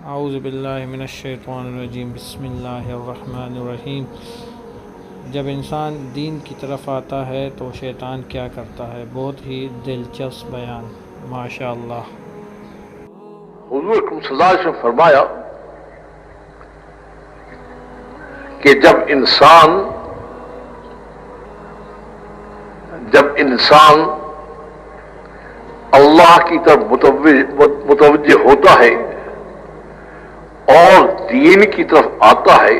اعوذ باللہ من الشیطان الرجیم بسم اللہ الرحمن الرحیم۔ جب انسان دین کی طرف آتا ہے تو شیطان کیا کرتا ہے؟ بہت ہی دلچسپ بیان، ماشاء اللہ۔ حضور اکرم صلی اللہ علیہ وسلم فرمایا کہ جب انسان اللہ کی طرف متوجہ ہوتا ہے اور دین کی طرف آتا ہے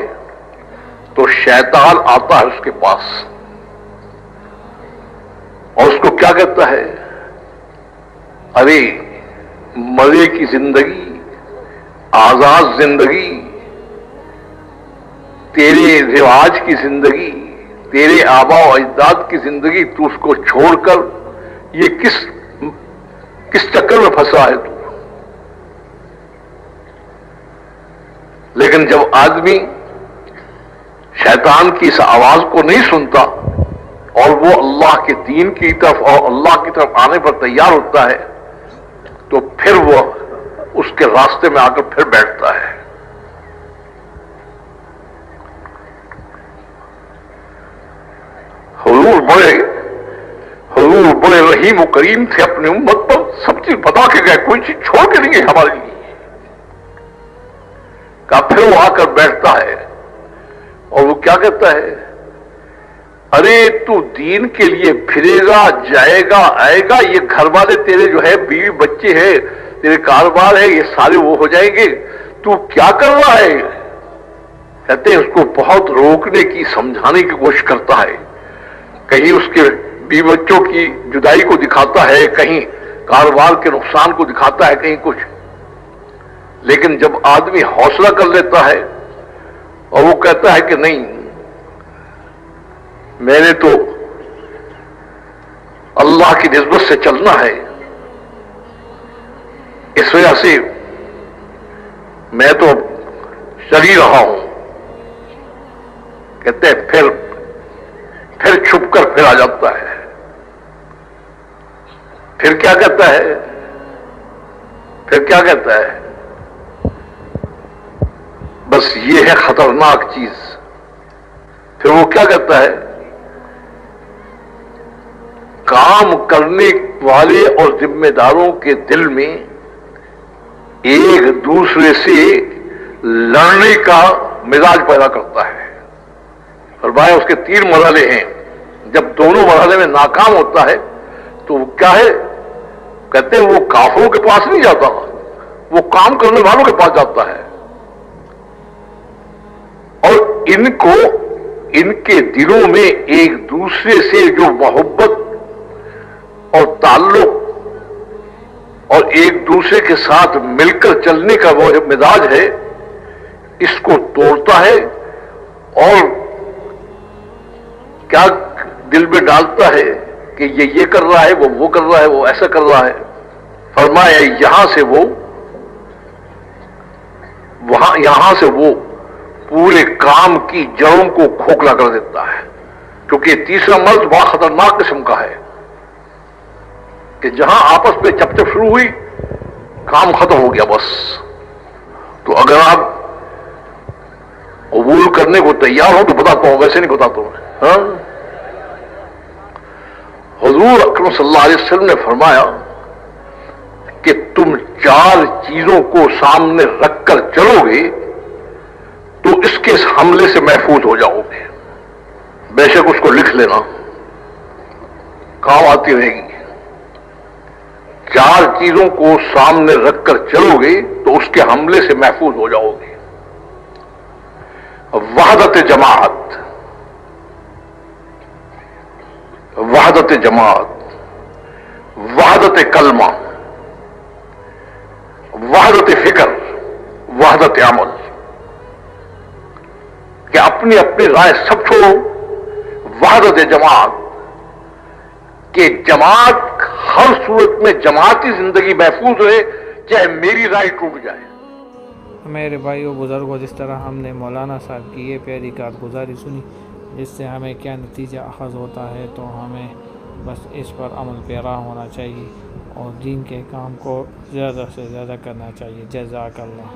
تو شیطان آتا ہے اس کے پاس اور اس کو کیا کہتا ہے؟ ارے مزے کی زندگی، آزاد زندگی، تیرے رواج کی زندگی، تیرے آباء و اجداد کی زندگی، تو اس کو چھوڑ کر یہ کس چکر میں پھنسا ہے تو؟ لیکن جب آدمی شیطان کی اس آواز کو نہیں سنتا اور وہ اللہ کے دین کی طرف اور اللہ کی طرف آنے پر تیار ہوتا ہے تو پھر وہ اس کے راستے میں آ کر پھر بیٹھتا ہے۔ حضور بڑے رحیم و کریم تھے، اپنی امت پر سب چیز بتا کے گئے، کوئی چیز چھوڑ کے نہیں گئے ہمارے لیے۔ کہا پھر وہ آ کر بیٹھتا ہے اور وہ کیا کہتا ہے؟ ارے تو دین کے لیے پھرے گا، جائے گا، آئے گا، یہ گھر والے تیرے جو ہے، بیوی بچے ہیں، تیرے کاروبار ہے، یہ سارے وہ ہو جائیں گے، تو کیا کر رہا ہے؟ کہتے ہیں اس کو بہت روکنے کی، سمجھانے کی کوشش کرتا ہے، کہیں اس کے بیوی بچوں کی جدائی کو دکھاتا ہے، کہیں کاروبار کے نقصان کو دکھاتا ہے، کہیں کچھ۔ لیکن جب آدمی حوصلہ کر لیتا ہے اور وہ کہتا ہے کہ نہیں، میں نے تو اللہ کی نسبت سے چلنا ہے، اس وجہ سے میں تو چل ہی رہا ہوں، کہتے ہیں پھر چھپ کر پھر آ جاتا ہے۔ پھر کیا کہتا ہے؟ بس یہ ہے خطرناک چیز۔ پھر وہ کیا کہتا ہے؟ کام کرنے والے اور ذمہ داروں کے دل میں ایک دوسرے سے لڑنے کا مزاج پیدا کرتا ہے۔ فرمایا اس کے 3 مرحلے ہیں، جب دونوں مرحلے میں ناکام ہوتا ہے تو وہ کیا ہے؟ کہتے ہیں وہ کافروں کے پاس نہیں جاتا، وہ کام کرنے والوں کے پاس جاتا ہے، اور ان کے دلوں میں ایک دوسرے سے جو محبت اور تعلق اور ایک دوسرے کے ساتھ مل کر چلنے کا وہ مزاج ہے، اس کو توڑتا ہے اور کیا دل میں ڈالتا ہے کہ یہ کر رہا ہے، وہ کر رہا ہے، وہ ایسا کر رہا ہے۔ فرمایا یہاں سے وہ پورے کام کی جڑوں کو کھوکھلا کر دیتا ہے، کیونکہ تیسرا مرض بڑا خطرناک قسم کا ہے کہ جہاں آپس میں چپ شروع ہوئی، کام ختم ہو گیا بس۔ تو اگر آپ قبول کرنے کو تیار ہو تو بتاتا ہوں، ویسے نہیں بتاتا ہوں۔ ہاں، حضور اکرم صلی اللہ علیہ وسلم نے فرمایا کہ تم 4 چیزوں کو سامنے رکھ کر چلو گے تو اس کے حملے سے محفوظ ہو جاؤ گے۔ بے شک اس کو لکھ لینا، کام آتی رہے گی۔ 4 چیزوں کو سامنے رکھ کر چلو گے تو اس کے حملے سے محفوظ ہو جاؤ گے۔ وحدت جماعت، وحدت کلمہ، وحدت فکر، وحدت عمل، کہ اپنی رائے سب چھوڑو۔ وحدت جماعت، کہ جماعت ہر صورت میں جماعتی زندگی محفوظ رہے، چاہے میری رائے ٹوٹ جائے۔ میرے بھائیوں بزرگوں، جس طرح ہم نے مولانا صاحب کی یہ پیاری کارگزاری سنی، جس سے ہمیں کیا نتیجہ اخذ ہوتا ہے، تو ہمیں بس اس پر عمل پیرا ہونا چاہیے اور دین کے کام کو زیادہ سے زیادہ کرنا چاہیے۔ جزاک اللہ۔